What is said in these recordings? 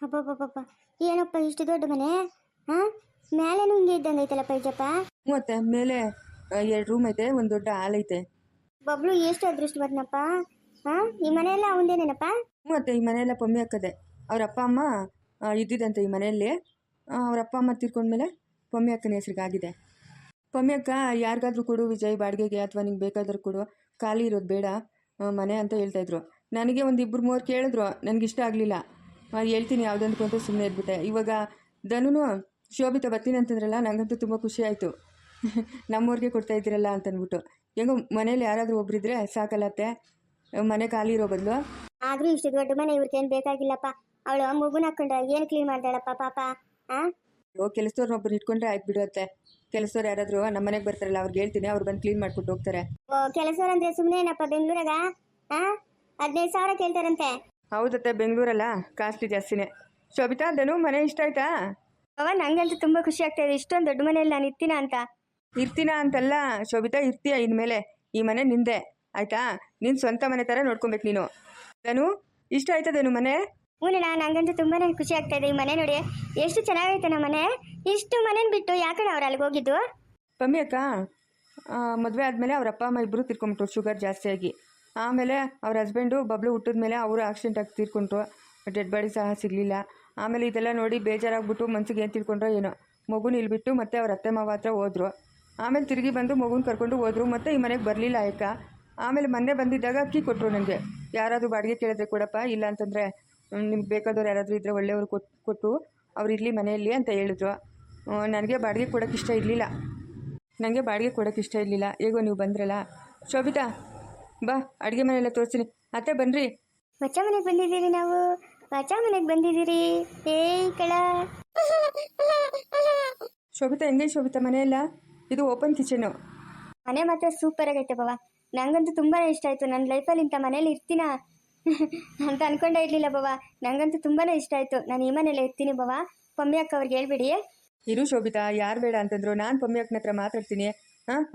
ಅಬ್ಬಬ್ಬಬ್ಬ, ಏನಪ್ಪ ಇಷ್ಟು ದೊಡ್ಡ ಮನೆ? ಹಾಂ, ಮೇಲೇನು ಹಿಂಗೆ ಇದ್ದಂಗೆ ಐತಲ್ಲ ಪೈಜಪ್ಪ. ಮತ್ತೆ ಮೇಲೆ 2 ರೂಮ್ ಐತೆ, ಒಂದು ದೊಡ್ಡ ಹಾಲ್ ಐತೆ. ಬಬ್ಲು ಎಷ್ಟು ಅದೃಷ್ಟವಂತನಪ್ಪ. ಹಾಂ, ಈ ಮನೆಯೆಲ್ಲ ಅವಂದೇನೇನಪ್ಪ? ಮತ್ತೆ ಈ ಮನೆಯೆಲ್ಲ ಪಮ್ಮಿ ಅಕ್ಕದೆ. ಅವ್ರ ಅಪ್ಪ ಅಮ್ಮ ಇದ್ದಿದ್ದಂತೆ ಈ ಮನೆಯಲ್ಲಿ. ಅವ್ರ ಅಪ್ಪ ಅಮ್ಮ ತೀರ್ಕೊಂಡ್ಮೇಲೆ ಪಮ್ಮಿ ಅಕ್ಕನ ಹೆಸ್ರಿಗಾಗಿದೆ. ಪಮ್ಮಿ ಅಕ್ಕ ಯಾರಿಗಾದ್ರೂ ಕೊಡು ವಿಜಯ್ ಬಾಡಿಗೆಗೆ, ಅಥವಾ ನಿಂಗೆ ಬೇಕಾದ್ರೂ ಕೊಡು, ಖಾಲಿ ಇರೋದು ಬೇಡ ಮನೆ ಅಂತ ಹೇಳ್ತಾಯಿದ್ರು. ನನಗೆ ಒಂದು 2-3 ಕೇಳಿದ್ರು, ನನಗಿಷ್ಟ ಆಗಲಿಲ್ಲ. ಹೇಳ್ತೀನಿ ಯಾವುದಂತ ಅಂತ ಸುಮ್ಮನೆ ಇದ್ಬಿಟ್ಟೆ. ಇವಾಗ ಧನು ಶೋಭಿತ ಬರ್ತೀನಿ ಅಂತಂದ್ರಲ್ಲ, ನನಗಂತೂ ತುಂಬ ಖುಷಿ ಆಯಿತು. ನಮ್ಮೂರಿಗೆ ಕೊಡ್ತಾ ಇದ್ದೀರಲ್ಲ ಅಂತಂದ್ಬಿಟ್ಟು. ಹೆಂಗೋ ಮನೇಲಿ ಯಾರಾದರೂ ಒಬ್ಬರಿದ್ರೆ ಸಾಕಲ್ಲತ್ತೆ, ಮನೆ ಖಾಲಿ ಇರೋ ಬದಲು. ಆದರೂ ಇಷ್ಟು ದೊಡ್ಡ ಮನೆ ಇವ್ರಿಗೇನು ಬೇಕಾಗಿಲ್ಲಪ್ಪ. ಅವಳು ಮಗುನ ಹಾಕೊಂಡ್ರೆ ಏನು ಕ್ಲೀನ್ ಮಾಡ್ದಾಳಪ್ಪ ಪಾಪ. ಹಾಂ, ಕೆಲಸದವ್ರನ್ನೊಬ್ಬರು ಇಟ್ಕೊಂಡ್ರೆ ಆಯ್ತು ಬಿಡುತ್ತೆ. ಕೆಲಸದವ್ರು ಯಾರಾದರೂ ನಮ್ಮ ಮನೆಗೆ ಬರ್ತಾರಲ್ಲ, ಅವ್ರಿಗೆ ಹೇಳ್ತೀನಿ, ಅವ್ರು ಬಂದು ಕ್ಲೀನ್ ಮಾಡ್ಕೊಟ್ಟು ಹೋಗ್ತಾರೆ. ಕೆಲಸದವ್ರು ಅಂದರೆ ಸುಮ್ಮನೆ ಏನಪ್ಪ ಬೆಂಗಳೂರಾಗ? ಹಾಂ, 15,000 ಕೇಳ್ತಾರಂತೆ. ಹೌದತ್ತೆ, ಬೆಂಗಳೂರಲ್ಲ ಕಾಸ್ಟ್ಲಿ ಜಾಸ್ತಿನೇ. ಶೋಭಿತಾ, ಧನು ಮನೆ ಇಷ್ಟ ಆಯ್ತಾ? ನಂಗಂತೂ ತುಂಬ ಖುಷಿ ಆಗ್ತಾ ಇದೆ. ಇಷ್ಟೊಂದು ದೊಡ್ಡ ಮನೆಯಲ್ಲಿ ನಾನು ಇರ್ತೀನ ಅಂತಲ್ಲ ಶೋಭಿತಾ, ಇರ್ತೀಯ ಇನ್ಮೇಲೆ. ಈ ಮನೆ ನಿಂದೆ ಆಯ್ತಾ? ನಿನ್ನ ಸ್ವಂತ ಮನೆ ಥರ ನೋಡ್ಕೊಬೇಕು ನೀನು. ಧನು, ಇಷ್ಟ ಆಯ್ತಾ ಧನು ಮನೆ? ಹ್ಞೂ, ನಂಗಂತೂ ತುಂಬಾ ಖುಷಿ ಆಗ್ತಾ ಇದೆ. ಈ ಮನೆ ನೋಡಿ ಎಷ್ಟು ಚೆನ್ನಾಗೈತೆ ನಮ್ಮ ಮನೆ. ಇಷ್ಟು ಮನೇನ ಬಿಟ್ಟು ಯಾಕಡೆ ಅವ್ರು ಅಲ್ಲಿಗೆ ಹೋಗಿದ್ದು? ಪಮ್ಮಿ ಅಕ್ಕ ಮದುವೆ ಆದಮೇಲೆ ಅವ್ರ ಅಪ್ಪ ಅಮ್ಮ ಇಬ್ಬರು ತೀರ್ಕೊಂಬಿಟ್ರು, ಶುಗರ್ ಜಾಸ್ತಿಯಾಗಿ. ಆಮೇಲೆ ಅವ್ರ ಹಸ್ಬೆಂಡು ಬಬ್ಲು ಹುಟ್ಟಿದ ಮೇಲೆ ಅವರು ಆಕ್ಸಿಡೆಂಟಾಗಿ ತೀರ್ಕೊಂಡ್ರು. ಡೆಡ್ ಬಾಡಿ ಸಹ ಸಿಗಲಿಲ್ಲ. ಆಮೇಲೆ ಇದೆಲ್ಲ ನೋಡಿ ಬೇಜಾರಾಗ್ಬಿಟ್ಟು ಮನ್ಸಿಗೆ ಏನು ತಿಳ್ಕೊಂಡ್ರೋ ಏನೋ, ಮಗುನ ಇಲ್ಲಿ ಬಿಟ್ಟು ಮತ್ತೆ ಅವ್ರ ಅತ್ತೆ ಮಾವ ಹತ್ರ ಹೋದ್ರು. ಆಮೇಲೆ ತಿರುಗಿ ಬಂದು ಮಗುನ ಕರ್ಕೊಂಡು ಹೋದ್ರು. ಮತ್ತೆ ಈ ಮನೆಗೆ ಬರಲಿಲ್ಲ ಅಕ್ಕ. ಆಮೇಲೆ ಮೊನ್ನೆ ಬಂದಿದ್ದಾಗ ಅಕ್ಕಿ ಕೊಟ್ಟರು ನನಗೆ. ಯಾರಾದರೂ ಬಾಡಿಗೆ ಕೇಳಿದ್ರೆ ಕೊಡಪ್ಪ, ಇಲ್ಲ ಅಂತಂದರೆ ನಿಮ್ಗೆ ಬೇಕಾದವ್ರು ಯಾರಾದರೂ ಇದ್ದರೆ ಒಳ್ಳೆಯವರು ಕೊಟ್ಟು ಅವ್ರು ಇರಲಿ ಮನೆಯಲ್ಲಿ ಅಂತ ಹೇಳಿದ್ರು. ನನಗೆ ಬಾಡಿಗೆ ಕೊಡೋಕ್ಕೆ ಇಷ್ಟ ಇರಲಿಲ್ಲ. ಹೇಗೋ ನೀವು ಬಂದ್ರಲ್ಲ. ಶೋಭಿತಾ ಬಾ, ಅಡುಗೆ ಮನೆಯೆಲ್ಲ ತೋರಿಸ್ತೀನಿ. ಅತ್ತೆ ಬನ್ನಿರಿ. ಹೊಸ ಮನೆಗೆ ಬಂದಿದ್ದೀರಿ ನಾವು. ಹೊಸ ಮನೆಗೆ ಬಂದಿದ್ದೀರಿ. ಕಳ ಶೋಭಿತಾ, ಹೆಂಗೆ ಶೋಭಿತಾ ಮನೆಯೆಲ್ಲ? ಇದು ಓಪನ್ ಕಿಚನು. ಮನೆ ಮಾತ್ರ ಸೂಪರ್ ಆಗೈತೆ ಬಾವ. ನಂಗಂತೂ ತುಂಬಾ ಇಷ್ಟ ಆಯಿತು. ನನ್ನ ಲೈಫಲ್ಲಿ ಇಂಥ ಮನೇಲಿ ಇರ್ತೀನ ಅಂತ ಅನ್ಕೊಂಡೇ ಇರಲಿಲ್ಲ ಬಾವ. ನಂಗಂತೂ ತುಂಬಾ ಇಷ್ಟ ಆಯಿತು. ನಾನು ಈ ಮನೇಲಿ ಇರ್ತೀನಿ ಬಾವ. ಪಮ್ಮಿ ಅಕ್ಕ ಅವ್ರಿಗೆ ಹೇಳ್ಬಿಡಿ. ಇರು ಶೋಭಿತಾ, ಯಾರು ಬೇಡ ಅಂತಂದ್ರು? ನಾನು ಪಮ್ಮಿ ಅಕ್ಕನ ಹತ್ರ ಮಾತಾಡ್ತೀನಿ.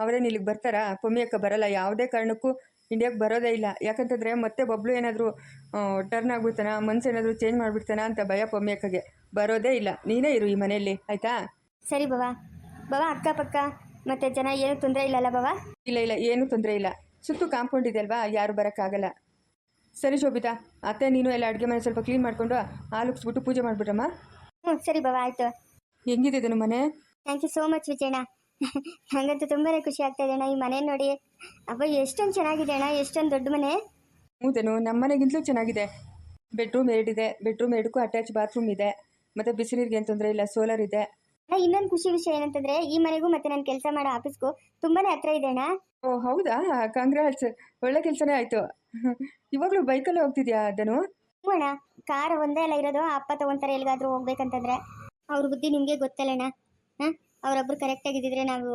ಅವರೇನು ಇಲ್ಲಿಗೆ ಬರ್ತಾರಾ? ಪಮ್ಮಿ ಅಕ್ಕ ಬರಲ್ಲ, ಯಾವುದೇ ಕಾರಣಕ್ಕೂ ಇಂಡಿಯಾಗೆ ಬರೋದೇ ಇಲ್ಲ. ಯಾಕಂತಂದರೆ ಮತ್ತೆ ಬಬ್ಲು ಏನಾದರೂ ಟರ್ನ್ ಆಗ್ಬಿಡ್ತಾನ, ಮನ್ಸು ಏನಾದರೂ ಚೇಂಜ್ ಮಾಡಿಬಿಡ್ತಾನ ಅಂತ ಭಯ ಪಮ್ಮಿ ಅಕ್ಕಗೆ. ಬರೋದೇ ಇಲ್ಲ. ನೀನೇ ಇರು ಈ ಮನೆಯಲ್ಲಿ, ಆಯಿತಾ? ಸರಿ ಬಾವ. ಅಕ್ಕಪಕ್ಕ ಮತ್ತೆ ಜನ ಏನೂ ತೊಂದರೆ ಇಲ್ಲಲ್ಲ ಬಾವ? ಇಲ್ಲ, ಏನೂ ತೊಂದರೆ ಇಲ್ಲ. ಸುತ್ತು ಕಾಂಪೌಂಡ್ ಇದೆ ಅಲ್ವಾ, ಯಾರು ಬರೋಕ್ಕಾಗಲ್ಲ. ಸರಿ ಶೋಭಿತಾ, ಅತ್ತೆ ನೀನು ಎಲ್ಲ ಅಡುಗೆ ಮನೆ ಸ್ವಲ್ಪ ಕ್ಲೀನ್ ಮಾಡಿಕೊಂಡು ಹಾಲು ಉಕ್ಸ್ಬಿಟ್ಟು ಪೂಜೆ ಮಾಡಿಬಿಡ್ರಮ್ಮ. ಸರಿ ಬಾವ, ಆಯಿತು. ಹೆಂಗಿದೆ ಇದನ್ನು ಮನೆ? ಥ್ಯಾಂಕ್ ಯು ಸೋ ಮಚ್ ವಿಜಯಣ್ಣ. ನನಗಂತೂ ತುಂಬಾ ಖುಷಿ ಆಗ್ತಾ ಇದೆ ಅಣ್ಣ. ಈ ಮನೆ ನೋಡಿ ಅಬ್ಬ, ಎಷ್ಟೊಂದು ಚೆನ್ನಾಗಿದೆ ಅಣ್ಣ, ಎಷ್ಟೊಂದು ದೊಡ್ಡ ಮನೆ. ಹೌದೇನು? ನಮ್ಮ ಮನೆಗಿಂತಲೂ ಚೆನ್ನಾಗಿದೆ. ಬೆಡ್ರೂಮ್ 2 ಇದೆ. ಬೆಡ್ರೂಮ್ 2ಕ್ಕೂ ಅಟ್ಯಾಚ್ ಬಾತ್ರೂಮ್ ಇದೆ. ಮತ್ತು ಬಿಸಿನೀರಿಗೆ ಏನು ತೊಂದರೆ ಇಲ್ಲ, ಸೋಲಾರ್ ಇದೆ. ಇನ್ನೊಂದು ಖುಷಿ ವಿಷಯ ಏನಂತಂದ್ರೆ, ಈ ಮನೆಗೂ ಮತ್ತೆ ನಾನು ಕೆಲಸ ಮಾಡೋ ಆಫೀಸ್ಗೂ ತುಂಬಾನೇ ಹತ್ರ ಇದೆ ಅಣ್ಣ. ಓ ಹೌದಾ, ಕಾಂಗ್ರಾಟ್ಸ್, ಒಳ್ಳೆ ಕೆಲಸನೇ ಆಯಿತು. ಇವಾಗಲೂ ಬೈಕಲ್ಲೇ ಹೋಗ್ತಿದ್ಯಾ ಅದನ್ನು? ಹ್ಞೂ ಅಣ್ಣ, ಕಾರ್ ಒಂದೇ ಎಲ್ಲ ಇರೋದು. ಅಪ್ಪ ತಗೊಂತಾರೆ ಎಲ್ಲಿಗಾದ್ರೂ ಹೋಗ್ಬೇಕಂತಂದ್ರೆ. ಅವ್ರ ಬುದ್ಧಿ ನಿಮಗೆ ಗೊತ್ತಲ್ಲಣ್ಣ. ಅವರೊಬ್ರು ಕರೆಕ್ಟಾಗಿದ್ದಿದ್ರೆ ನಾವು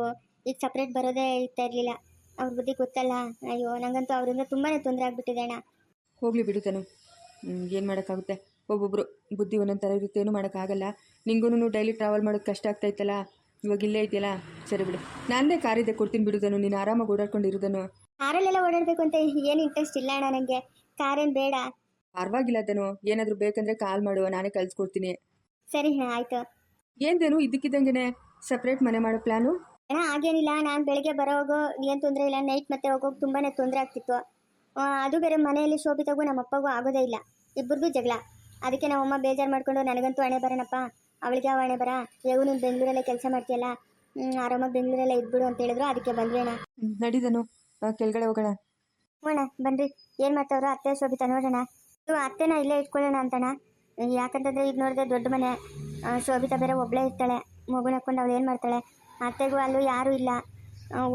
ಈಗ ಸಪ್ರೇಟ್ ಬರೋದೇ ಇರ್ತಾ ಇರಲಿಲ್ಲ. ಅವ್ರ ಬುದ್ಧಿ ಗೊತ್ತಲ್ಲ. ಅಯ್ಯೋ, ನಂಗಂತೂ ಅವರಿಂದ ತುಂಬಾ ತೊಂದರೆ ಆಗಿಬಿಟ್ಟಿದೆ ಅಣ್ಣ. ಹೋಗಲಿ ಬಿಡುತ್ತೇನು, ಏನು ಮಾಡೋಕ್ಕಾಗುತ್ತೆ. ಒಬ್ಬೊಬ್ಬರು ಬುದ್ಧಿ ಒಂದೊಂದು ಥರ ಇರುತ್ತೆ, ಏನು ಮಾಡೋಕ್ಕಾಗಲ್ಲ. ನಿಂಗೂ ಡೈಲಿ ಟ್ರಾವೆಲ್ ಮಾಡೋದು ಕಷ್ಟ ಆಗ್ತಾಯಿತ್ತಲ್ಲ, ಇವಾಗ ಇಲ್ಲೇ ಇದೆಯಲ್ಲ, ಸರಿ ಬಿಡು. ನಾನೇ ಕಾರಿದೆ ಕೊಡ್ತೀನಿ ಬಿಡುದನ್ನು, ನೀನು ಆರಾಮಾಗಿ ಓಡಾಡ್ಕೊಂಡಿರೋದನ್ನು. ಕಾರಲ್ಲೆಲ್ಲ ಓಡಾಡಬೇಕು ಅಂತ ಏನು ಇಂಟ್ರೆಸ್ಟ್ ಇಲ್ಲ ಅಣ್ಣ ನನಗೆ. ಕಾರೇನು ಬೇಡ. ಪರವಾಗಿಲ್ಲ ಅದನ್ನು, ಏನಾದರೂ ಬೇಕಂದರೆ ಕಾಲ್ ಮಾಡುವ, ನಾನೇ ಕಳಿಸ್ಕೊಡ್ತೀನಿ. ಸರಿ ಅಣ್ಣ, ಆಯಿತು. ಏನೇನು ಇದ್ದಕ್ಕಿದ್ದಂಗೆ ಸಪ್ರೇಟ್ ಮನೆ ಮಾಡೋ ಪ್ಲ್ಯಾನು? ಅಣ್ಣ ಹಾಗೇನಿಲ್ಲ, ನಾನು ಬೆಳಗ್ಗೆ ಬರೋಗೋ ಏನು ತೊಂದರೆ ಇಲ್ಲ. ನೈಟ್ ಮತ್ತೆ ಹೋಗೋಕೆ ತುಂಬಾ ತೊಂದರೆ ಆಗ್ತಿತ್ತು. ಅದು ಬೇರೆ ಮನೆಯಲ್ಲಿ ಶೋಭಿತಾಗೂ ನಮ್ಮ ಅಪ್ಪಗೂ ಆಗೋದೇ ಇಲ್ಲ, ಇಬ್ಬರಿಗೂ ಜಗಳ. ಅದಕ್ಕೆ ನಮ್ಮಮ್ಮ ಬೇಜಾರು ಮಾಡ್ಕೊಂಡು, ನನಗಂತೂ ಹಣೆ ಬರೋಣಪ್ಪ, ಅವಳಿಗೆ ಯಾವ ಹಣೆ ಬರ, ಹೇಗೂ ನೀನು ಬೆಂಗಳೂರಲ್ಲೇ ಕೆಲಸ ಮಾಡ್ತೀಯಲ್ಲ, ಆರಾಮಾಗಿ ಬೆಂಗಳೂರಲ್ಲೇ ಇದ್ಬಿಡು ಅಂತ ಹೇಳಿದ್ರು. ಅದಕ್ಕೆ ಬಂದ್ವಿ ಅಣ್ಣ. ನಡೀದನು, ಕೆಳಗಡೆ ಹೋಗೋಣ. ಹ್ಞೂ ಅಣ್ಣ, ಬನ್ನಿರಿ. ಏನು ಮಾಡ್ತಾವ್ರು ಅತ್ತೆ ಶೋಭಿತಾ? ನೋಡೋಣ. ಅತ್ತೆನ ಇಲ್ಲೇ ಇಟ್ಕೊಳ್ಳೋಣ ಅಂತಣ್ಣ. ಯಾಕಂತಂದರೆ ಈಗ ನೋಡಿದ್ರೆ ದೊಡ್ಡ ಮನೆ, ಶೋಭಿತಾ ಬೇರೆ ಒಬ್ಬಳೇ ಇರ್ತಾಳೆ. ಮಗುನ ಹಾಕ್ಕೊಂಡು ಅವಳು ಏನು ಮಾಡ್ತಾಳೆ? ಅತ್ತೆಗೂ ಅಲ್ಲೂ ಯಾರೂ ಇಲ್ಲ,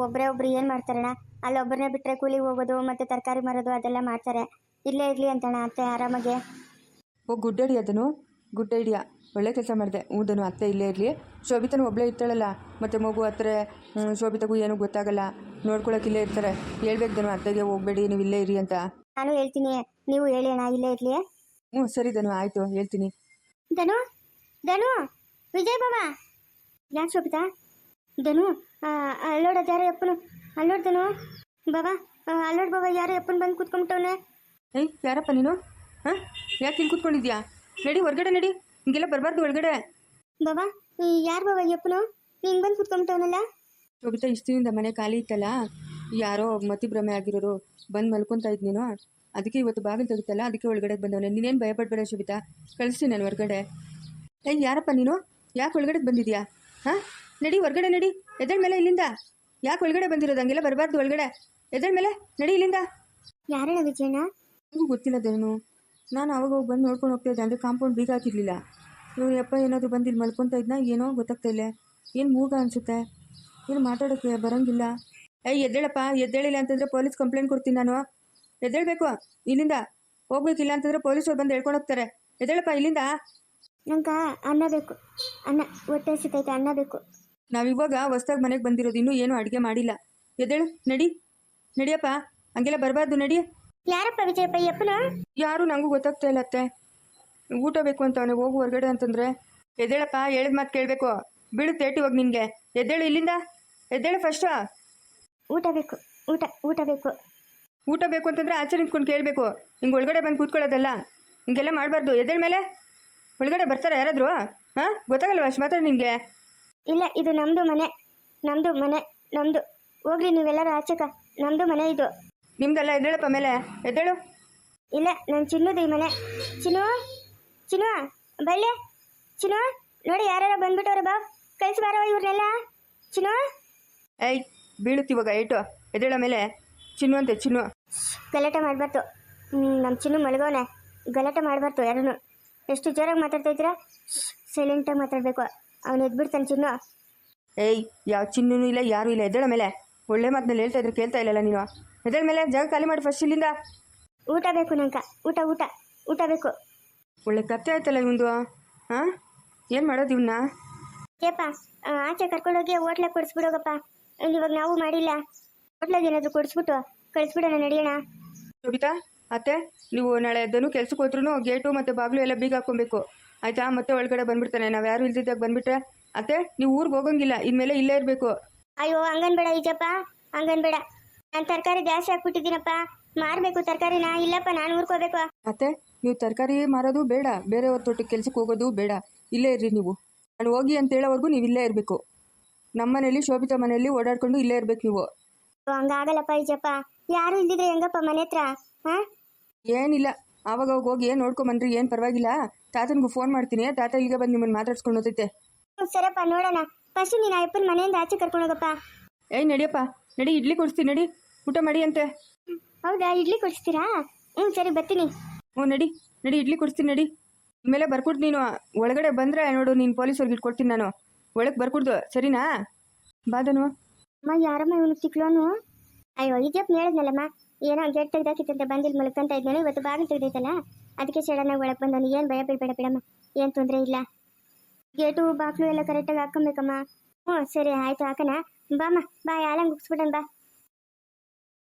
ಒಬ್ಬರು ಏನು ಮಾಡ್ತಾರಣ್ಣ? ಅಲ್ಲೊಬ್ಬರನ್ನೇ ಬಿಟ್ಟರೆ ಕೂಲಿಗೆ ಹೋಗೋದು ಮತ್ತು ತರಕಾರಿ ಮಾರೋದು ಅದೆಲ್ಲ ಮಾಡ್ತಾರೆ. ಇಲ್ಲೇ ಇರಲಿ ಅಂತಣ್ಣ ಅತ್ತೆ ಆರಾಮಾಗೆ. ಗುಡ್ ಐಡಿಯಾ ಅದನ್ನು, ಗುಡ್ ಐಡಿಯಾ, ಒಳ್ಳೆ ಕೆಲಸ ಮಾಡಿದೆ. ಊದನು ಅತ್ತೆ ಇಲ್ಲೇ ಇರಲಿ. ಶೋಭಿತನು ಒಬ್ಬಳೇ ಇರ್ತಾಳಲ್ಲ, ಮತ್ತು ಮಗು ಹತ್ರ ಶೋಭಿತಾಗೂ ಏನೂ ಗೊತ್ತಾಗಲ್ಲ, ನೋಡ್ಕೊಳಕ್ಕೆ ಇಲ್ಲೇ ಇರ್ತಾರೆ. ಹೇಳ್ಬೇಕು ಅತ್ತೆಗೆ ಹೋಗಬೇಡಿ, ನೀವು ಇಲ್ಲೇ ಇರಿ ಅಂತ. ನಾನು ಹೇಳ್ತೀನಿ, ನೀವು ಹೇಳಿ ಅಣ್ಣ, ಇಲ್ಲೇ ಇರಲಿ. ಸರಿ ಧನು, ಆಯಿತು, ಹೇಳ್ತೀನಿ. ಧನು ವಿಜಯ್ ಬಾಬಾ. ಯಾಕೆ ಶೋಭಿತಾ? ಧನು ಅಲ್ಲೋಡೋದು ಯಾರೋ ಅಪ್ಪನು. ಅಲ್ಲೋಡ್ದನು ಬಾಬಾ, ಅಲ್ಲೋಡ್ ಬಾಬಾ, ಯಾರೋ ಅಪ್ಪನ ಬಂದು ಕೂತ್ಕೊಂಡ್ಬಿಟ್ಟವನೆ. ಯಾರಪ್ಪ ನೀನು? ಯಾಕೆ ಇಲ್ಲಿ ಕೂತ್ಕೊಂಡಿದ್ಯಾ? ನಡಿ ಹೊರಗಡೆ ನಡಿ, ಹಿಂಗೆಲ್ಲ ಬರಬಾರ್ದು ಒಳಗಡೆ. ಬಾಬಾ ಯಾರು ಬಾಬಾ ಯಪ್ಪನು ಹಿಂಗೆ ಬಂದು ಕುತ್ಕೊಂಬಿಟ್ಟವನಲ್ಲ. ಶೋಭಿತಾ, ಇಷ್ಟಿನಿಂದ ಮನೆ ಖಾಲಿ ಇತ್ತಲ್ಲ, ಯಾರೋ ಮತಿಭ್ರಮೆ ಆಗಿರೋರು ಬಂದು ಮಲ್ಕೊತಾ ಇದ್ನೇನೋ, ಅದಕ್ಕೆ ಇವತ್ತು ಬಾಗಿಲು ತೆಗಿತಲ್ಲ, ಅದಕ್ಕೆ ಒಳಗಡೆ ಬಂದವನೇ. ನೀನೇನು ಭಯಪಡಬೇಡ ಶೋಭಿತಾ, ಕಳಿಸ್ತೀನಿ ನಾನು ಹೊರಗಡೆ. ಯಾರಪ್ಪ ನೀನು? ಯಾಕೆ ಒಳಗಡೆ ಬಂದಿದ್ಯಾ? ಹಾಂ, ನಡಿ ಹೊರಗಡೆ ನಡಿ, ಎದ್ದೇಳ ಮೇಲೆ ಇಲ್ಲಿಂದ. ಯಾಕೆ ಒಳಗಡೆ ಬಂದಿರೋದು? ಹಂಗೆಲ್ಲ ಬರಬಾರ್ದು ಒಳಗಡೆ. ಎದ್ದೇಳ ಮೇಲೆ ನಡಿ ಇಲ್ಲಿಂದ. ಯಾರಣ್ಣ ವಿಜಯಣ್ಣ? ನನಗೂ ಗೊತ್ತಿಲ್ಲದೇನು, ನಾನು ಅವಾಗ ಹೋಗಿ ಬಂದು ನೋಡ್ಕೊಂಡು ಹೋಗ್ತಾ ಇದ್ದೆ, ಅಂದರೆ ಕಾಂಪೌಂಡ್ ಬೀಗ ಹಾಕಿರ್ಲಿಲ್ಲ. ಇವ್ರು ಯಪ್ಪ ಏನಾದರೂ ಬಂದು ಇಲ್ಲಿ ಮಲ್ಕೊತಾ ಇದ್ನ ಏನೋ ಗೊತ್ತಾಗ್ತಾ ಇಲ್ಲ. ಏನು ಮೂಗ ಅನಿಸುತ್ತೆ, ಏನು ಮಾತಾಡೋಕ್ಕೆ ಬರೋಂಗಿಲ್ಲ. ಎದ್ದೇಳಪ್ಪ, ಎದ್ದೇಳಿಲ್ಲ ಅಂತಂದರೆ ಪೊಲೀಸ್ ಕಂಪ್ಲೇಂಟ್ ಕೊಡ್ತೀನಿ ನಾನು. ಎದ್ದೇಳಬೇಕು ಇಲ್ಲಿಂದ, ಹೋಗ್ಬೇಕಿಲ್ಲ ಅಂತಂದರೆ ಪೊಲೀಸವ್ರು ಬಂದು ಹೇಳ್ಕೊಂಡು ಹೋಗ್ತಾರೆ. ಎದ್ದೇಳಪ್ಪ ಇಲ್ಲಿಂದ. ನಂಗೆ ಅನ್ನ ಬೇಕು, ಅನ್ನ ಹೊಟ್ಟೆ ಸಿಕ್ಕೈತೆ, ಅನ್ನ ಬೇಕು. ನಾವಿವಾಗ ಹೊಸ್ದಾಗಿ ಮನೆಗೆ ಬಂದಿರೋದು, ಇನ್ನೂ ಏನೂ ಅಡುಗೆ ಮಾಡಿಲ್ಲ. ಎದ್ದೇಳು ನಡಿ, ನಡಿಯಪ್ಪ, ಹಂಗೆಲ್ಲ ಬರಬಾರ್ದು, ನಡಿ. ಯಾರಪ್ಪ ವಿಜಯಪ್ಪ ಯಪ್ಪನ? ಯಾರು ನನಗೂ ಗೊತ್ತಾಗ್ತಾ ಇಲ್ಲ ಅತ್ತೆ. ಊಟ ಬೇಕು ಅಂತ ಅವನೇ, ಹೋಗು ಹೊರಗಡೆ ಅಂತಂದರೆ. ಎದ್ದೇಳಪ್ಪ, ಹೇಳಿದ ಮಾತು ಕೇಳಬೇಕು, ಬೀಳುತ್ತೆ ಇವಾಗ ನಿನಗೆ. ಎದ್ದೇಳು ಇಲ್ಲಿಂದ, ಎದ್ದೇಳು ಫಸ್ಟು. ಊಟ ಬೇಕು, ಊಟ ಊಟ ಬೇಕು. ಊಟ ಬೇಕು ಅಂತಂದರೆ ಆಚೆ ನಿಂತ್ಕೊಂಡು ಕೇಳಬೇಕು, ಹಿಂಗೆ ಒಳಗಡೆ ಬಂದು ಕೂತ್ಕೊಳ್ಳೋದಲ್ಲ, ಹಿಂಗೆಲ್ಲ ಮಾಡಬಾರ್ದು. ಎದ್ದೇಳ ಮೇಲೆ ಒಳಗಡೆ ಬರ್ತಾರೆ ಯಾರಾದರೂ? ಹಾಂ, ಗೊತ್ತಾಗಲ್ವ ಅಷ್ಟು ಮಾತ್ರ ನಿನಗೆ? ಇಲ್ಲ, ಇದು ನಮ್ಮದು ಮನೆ, ನಮ್ಮದು ಮನೆ, ನಮ್ಮದು. ಹೋಗ್ರಿ ನೀವೆಲ್ಲರೂ ಆಚೆಕ, ನಮ್ಮದು ಮನೆ ಇದು. ನಿಮ್ದಲ್ಲ, ಎದ್ದೇಳಪ್ಪ ಮೇಲೆ, ಎದ್ದೇಳು. ಇಲ್ಲ, ನಾನು ಚಿನ್ನದು ಈ ಮನೆ. ಚಿನ್ನು, ಚಿನ್ನು ಬಲ್ಲೆ, ಚಿನ್ನು ನೋಡಿ ಯಾರು ಬಂದ್ಬಿಟ್ಟವ್ರೆ, ಬಾ ಕಳ್ಸಿ ಬಾರವ ಇವ್ರನ್ನೆಲ್ಲ. ಚಿನ್ನು ಬೀಳುತ್ತಿವಾಗ ಏಟು, ಎದ್ದೇಳ ಮೇಲೆ. ಚಿನ್ನು ಅಂತೆ, ಚಿನ್ನು. ಗಲಾಟೆ ಮಾಡಬಾರ್ದು, ನಮ್ಮ ಚಿನ್ನು ಮಲಗವನೆ, ಗಲಾಟೆ ಮಾಡಬಾರ್ದು ಯಾರೂ. ಎಷ್ಟು ಜೋರಾಗಿ ಮಾತಾಡ್ತಾ ಇದ್ದೀರಾ? ಸೈಲೆಂಟಾಗಿ ಮಾತಾಡಬೇಕು, ಅವನು ಎದ್ಬಿಡ್ತಾನೆ ಚಿನ್ನು. ಯಾವ ಚಿನ್ನೂ ಇಲ್ಲ, ಯಾರೂ ಇಲ್ಲ. ಎದ್ದೇಳ ಮೇಲೆ. ಒಳ್ಳೆ ಮಾತಲ್ಲಿ ಹೇಳ್ತಾ ಇದ್ರೆ ಕೇಳ್ತಾ ಇಲ್ಲಲ್ಲ ನೀನು. ಎದ್ದೇಳ ಮೇಲೆ, ಜಾಗ ಖಾಲಿ ಮಾಡಿ ಫಸ್ಟ್ ಇಲ್ಲಿಂದ. ಊಟ ಬೇಕು ನಂಗೆ, ಊಟ ಊಟ ಊಟ ಬೇಕು. ಒಳ್ಳೆ ಕತ್ತೆ ಆಯ್ತಲ್ಲ ಇವಂದು. ಹಾಂ, ಏನು ಮಾಡೋದು ಇವನ್ನ? ಏಪ್ಪ ಆಚೆ ಕರ್ಕೊಂಡೋಗಿ ಹೋಟ್ಲಾಗ ಕೊಡಿಸ್ಬಿಡೋಗಪ್ಪ. ಇವಾಗ ನಾವು ಮಾಡಿಲ್ಲ, ಹೋಟ್ಲಾಗ ಏನಾದರೂ ಕೊಡಿಸ್ಬಿಟ್ಟು ಕಳಿಸ್ಬಿಡೋಣ, ನಡೆಯೋಣ. ಶೋಭಿತಾ ಅತ್ತೆ, ನೀವು ನಾಳೆ ಎದ್ದನು ಕೆಲ್ಸಕ್ಕೆ ಹೋದ್ರೂ ಗೇಟು ಮತ್ತು ಬಾಗಿಲು ಎಲ್ಲ ಬೀಗ ಹಾಕ್ಕೊಬೇಕು ಆಯಿತಾ? ಮತ್ತೆ ಒಳಗಡೆ ಬಂದ್ಬಿಡ್ತಾನೆ, ನಾವು ಯಾರು ಇಲ್ದಿದ್ದಾಗ ಬಂದುಬಿಟ್ರೆ. ಅತ್ತೆ, ನೀವು ಊರಿಗೆ ಹೋಗೋಂಗಿಲ್ಲ, ಇನ್ಮೇಲೆ ಇಲ್ಲೇ ಇರಬೇಕು. ಅಯ್ಯೋ ಹಂಗನ್ ಬೇಡ ಈಜಪ್ಪ, ಹಂಗನ್ ಬೇಡ. ನಾನು ತರಕಾರಿ ಜಾಸ್ತಿ ಹಾಕ್ಬಿಟ್ಟಿದ್ದೀನಪ್ಪ, ಮಾರಬೇಕು ತರಕಾರಿನ. ಇಲ್ಲಪ್ಪ, ನಾನು ಊರಿಗೆ ಹೋಗ್ಬೇಕು. ಅತ್ತೆ, ನೀವು ತರಕಾರಿ ಮಾರೋದು ಬೇಡ, ಬೇರೆಯವ್ರ ತೋಟಕ್ಕೆ ಕೆಲ್ಸಕ್ಕೆ ಹೋಗೋದು ಬೇಡ, ಇಲ್ಲೇ ಇರ್ರಿ ನೀವು. ನಾನು ಹೋಗಿ ಅಂತ ಹೇಳೋವರೆಗೂ ನೀವು ಇಲ್ಲೇ ಇರಬೇಕು. ನಮ್ಮ ಮನೇಲಿ, ಶೋಭಿತಾ ಮನೆಯಲ್ಲಿ ಓಡಾಡ್ಕೊಂಡು ಇಲ್ಲೇ ಇರ್ಬೇಕು ನೀವು. ಹಂಗಾಗಲ್ಲಪ್ಪ ಈಜಪ್ಪ, ಯಾರು ಇಲ್ದಿದ್ರೆ ಹೆಂಗಪ್ಪ ಮನೆ ಹತ್ರ? ಹಾಂ, ಏನಿಲ್ಲ, ಆವಾಗ ಹೋಗಿ ನೋಡ್ಕೊಂಬನ್ರಿ, ಏನು ಪರವಾಗಿಲ್ಲ. ತಾತನಿಗೂ ಫೋನ್ ಮಾಡ್ತೀನಿ, ತಾತ ಇಲ್ಲಿಗೆ ಬಂದು ನಿಮ್ಮನ್ನು ಮಾತಾಡ್ಸ್ಕೊಂಡು ಹೋಗ್ತೈತೆ. ಸರಪ್ಪ ನೋಡೋಣ. ಫಸ್ಟ್ ನೀನು ಅಪ್ಪನ ಮನೆಯಿಂದ ಆಚೆ ಕರ್ಕೊಂಡು ಹೋಗಪ್ಪ. ನಡಿಯಪ್ಪ, ನಡಿ, ಇಡ್ಲಿ ಕೊಡಿಸ್ತೀನಿ, ನಡಿ, ಊಟ ಮಾಡಿ ಅಂತೆ. ಹೌದಾ, ಇಡ್ಲಿ ಕೊಡಿಸ್ತೀರಾ? ಸರಿ ಬರ್ತೀನಿ. ನಡಿ ನಡಿ, ಇಡ್ಲಿ ಕೊಡಿಸ್ತೀನಿ, ನಡಿ. ಇನ್ಮೇಲೆ ಬರ್ಕೊಡ್ತು ನೀನು. ಒಳಗಡೆ ಬಂದರೆ ನೋಡು, ನೀನು ಪೊಲೀಸವ್ರಿಗೆ ಇಟ್ಕೊಡ್ತೀನಿ ನಾನು. ಒಳಗೆ ಬರ್ಕೊಡ್ದು, ಸರಿನಾ? ಬಾದನು ಅಮ್ಮ, ಯಾರಮ್ಮ ಇವನು ತಿಕ್ಲೋನು? ಅಯ್ಯೋ ಇದಪ್ಪ ಹೇಳಿದ್ನಲ್ಲಮ್ಮ, ಏನೋ ಗೇಟ್ ತೆಗ್ದಾಕಿತ್ತಂತೆ, ಬಂದಿಲ್ಲಿ ಮಲ್ಕೊಂತ ಇದ್ದೇನೆ. ಇವತ್ತು ಬಾಗಿಲು ತೆಗ್ದೈತಲ್ಲ, ಅದಕ್ಕೆ ಸಡನ್ನಾಗಿ ಒಳಗೆ ಬಂದನು. ಏನು ಭಯ ಬೀಳ್ಬೇಡ ಬಿಡಮ್ಮ, ಏನು ತೊಂದರೆ ಇಲ್ಲ. ಗೇಟು ಬಾಗಿಲು ಎಲ್ಲ ಕರೆಕ್ಟಾಗಿ ಹಾಕ್ಕೊಬೇಕಮ್ಮ. ಹ್ಞೂ ಸರಿ ಆಯಿತು, ಹಾಕೋಣ. ಬಾಮ್ಮ, ಬಾ, ಯಾಳಂಗೆ ಮುಗಿಸ್ಬಿಡೋಣ ಬಾ.